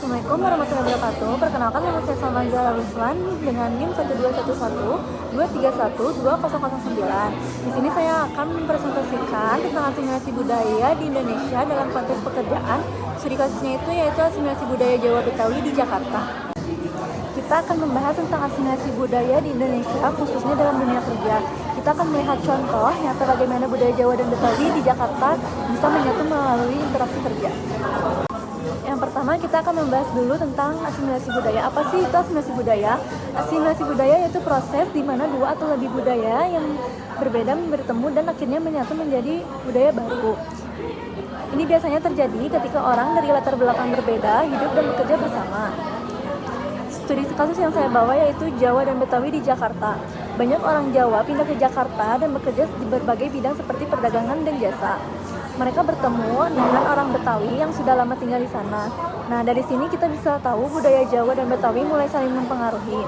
Assalamualaikum warahmatullahi wabarakatuh. Perkenalkan, nama saya Salma Zahra Ruslan dengan NIM 12112312009. Di sini saya akan mempresentasikan tentang asimilasi budaya di Indonesia dalam konteks pekerjaan. Studi kasusnya yaitu asimilasi budaya Jawa Betawi di Jakarta. Kita akan membahas tentang asimilasi budaya di Indonesia, khususnya dalam dunia kerja. Kita akan melihat contoh nyata bagaimana budaya Jawa dan Betawi di Jakarta bisa menyatu melalui interaksi kerja. Yang pertama, kita akan membahas dulu tentang asimilasi budaya. Apa sih itu asimilasi budaya? Asimilasi budaya yaitu proses di mana dua atau lebih budaya yang berbeda bertemu dan akhirnya menyatu menjadi budaya baru. Ini biasanya terjadi ketika orang dari latar belakang berbeda hidup dan bekerja bersama. Studi kasus yang saya bawa yaitu Jawa dan Betawi di Jakarta. Banyak orang Jawa pindah ke Jakarta dan bekerja di berbagai bidang seperti perdagangan dan jasa. Mereka bertemu dengan orang Betawi yang sudah lama tinggal di sana. Nah, dari sini kita bisa tahu budaya Jawa dan Betawi mulai saling mempengaruhi.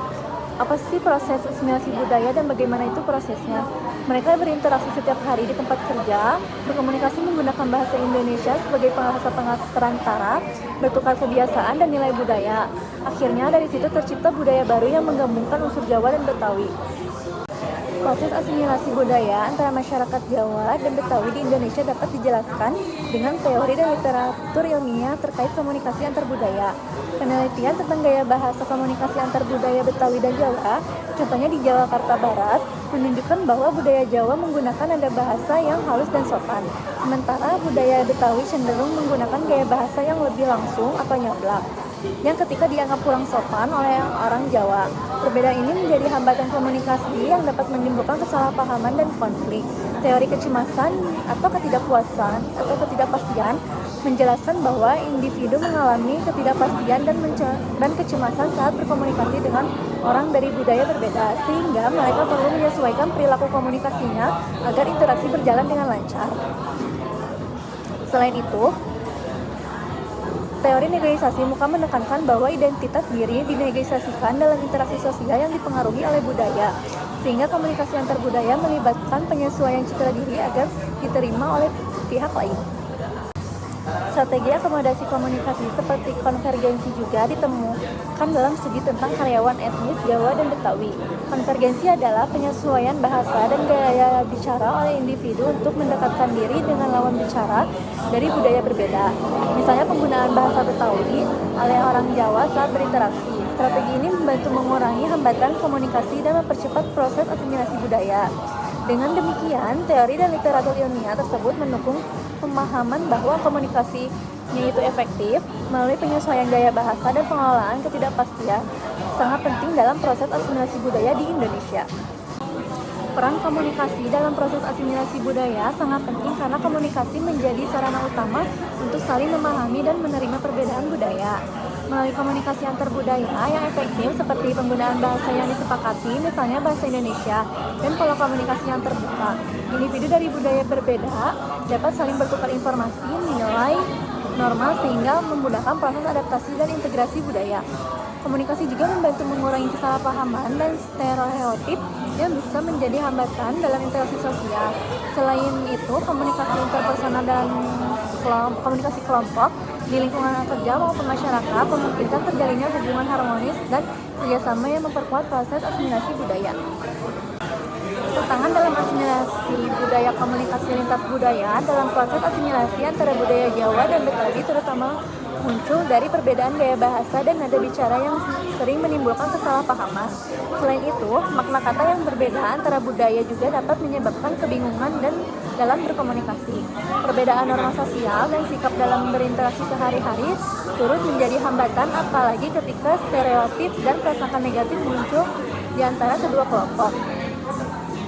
Apa sih proses asimilasi budaya dan bagaimana itu prosesnya? Mereka berinteraksi setiap hari di tempat kerja, berkomunikasi menggunakan bahasa Indonesia sebagai bahasa perantara, bertukar kebiasaan dan nilai budaya. Akhirnya dari situ tercipta budaya baru yang menggabungkan unsur Jawa dan Betawi. Proses asimilasi budaya antara masyarakat Jawa dan Betawi di Indonesia dapat dijelaskan dengan teori dan literatur ilmiah terkait komunikasi antar budaya. Penelitian tentang gaya bahasa komunikasi antar budaya Betawi dan Jawa, contohnya di Jakarta Barat, menunjukkan bahwa budaya Jawa menggunakan nada bahasa yang halus dan sopan, sementara budaya Betawi cenderung menggunakan gaya bahasa yang lebih langsung atau nyablak, yang ketika dianggap kurang sopan oleh orang Jawa. Perbedaan ini menjadi hambatan komunikasi yang dapat menimbulkan kesalahpahaman dan konflik. Teori kecemasan atau ketidakpuasan atau ketidakpastian menjelaskan bahwa individu mengalami ketidakpastian dan kecemasan saat berkomunikasi dengan orang dari budaya berbeda, sehingga mereka perlu menyesuaikan perilaku komunikasinya agar interaksi berjalan dengan lancar. Selain itu, teori negasiasi muka menekankan bahwa identitas diri dinegasiasikan dalam interaksi sosial yang dipengaruhi oleh budaya, sehingga komunikasi antar budaya melibatkan penyesuaian citra diri agar diterima oleh pihak lain. Strategi akomodasi komunikasi seperti konvergensi juga ditemukan dalam studi tentang karyawan etnis Jawa dan Betawi. Konvergensi adalah penyesuaian bahasa dan gaya bicara oleh individu untuk mendekatkan diri dengan lawan bicara dari budaya berbeda. Misalnya penggunaan bahasa Betawi oleh orang Jawa saat berinteraksi. Strategi ini membantu mengurangi hambatan komunikasi dan mempercepat proses asimilasi budaya. Dengan demikian, teori dan literatur ilmiah tersebut mendukung pemahaman bahwa komunikasinya itu efektif melalui penyesuaian gaya bahasa dan pengelolaan ketidakpastian sangat penting dalam proses asimilasi budaya di Indonesia. Peran komunikasi dalam proses asimilasi budaya sangat penting karena komunikasi menjadi sarana utama untuk saling memahami dan menerima perbedaan budaya. Melalui komunikasi antar budaya yang efektif seperti penggunaan bahasa yang disepakati, misalnya bahasa Indonesia, dan pola komunikasi yang terbuka, individu dari budaya berbeda dapat saling bertukar informasi, nilai, norma sehingga memudahkan proses adaptasi dan integrasi budaya. Komunikasi juga membantu mengurangi kesalahpahaman dan stereotip yang bisa menjadi hambatan dalam interaksi sosial. Selain itu, komunikasi interpersonal dan komunikasi kelompok di lingkungan kerja maupun masyarakat memungkinkan terjalinnya hubungan harmonis dan kerjasama yang memperkuat proses asimilasi budaya. Tantangan dalam asimilasi budaya komunikasi lintas budaya dalam proses asimilasi antara budaya Jawa dan Betawi terutama muncul dari perbedaan gaya bahasa dan nada bicara yang sering menimbulkan kesalahpahaman. Selain itu, makna kata yang berbeda antara budaya juga dapat menyebabkan kebingungan dan dalam berkomunikasi. Perbedaan norma sosial dan sikap dalam berinteraksi sehari-hari turut menjadi hambatan, apalagi ketika stereotip dan prasangka negatif muncul di antara kedua kelompok.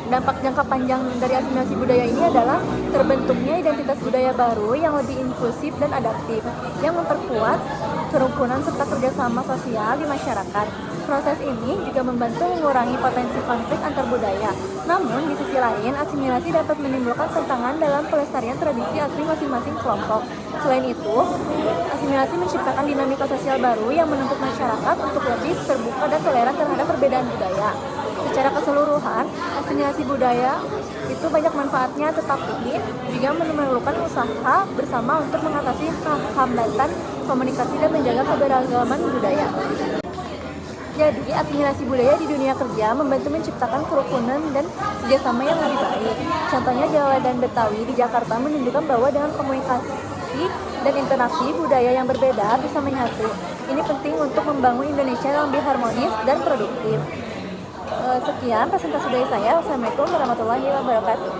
Dampak jangka panjang dari asimilasi budaya ini adalah terbentuknya identitas budaya baru yang lebih inklusif dan adaptif, yang memperkuat kerukunan serta kerjasama sosial di masyarakat. Proses ini juga membantu mengurangi potensi konflik antar budaya. Namun, di sisi lain, asimilasi dapat menimbulkan tantangan dalam pelestarian tradisi asli masing-masing kelompok. Selain itu, asimilasi menciptakan dinamika sosial baru yang menuntut masyarakat untuk lebih terbuka dan toleran terhadap perbedaan budaya. Secara keseluruhan, asimilasi budaya itu banyak manfaatnya, tetapi juga memerlukan usaha bersama untuk mengatasi hambatan komunikasi, dan menjaga keberagaman budaya. Jadi, asimilasi budaya di dunia kerja membantu menciptakan kerukunan dan kerjasama yang lebih baik. Contohnya, Jawa dan Betawi di Jakarta menunjukkan bahwa dengan komunikasi dan interaksi, budaya yang berbeda bisa menyatu. Ini penting untuk membangun Indonesia yang lebih harmonis dan produktif. Sekian presentasi dari saya. Wassalamualaikum warahmatullahi wabarakatuh.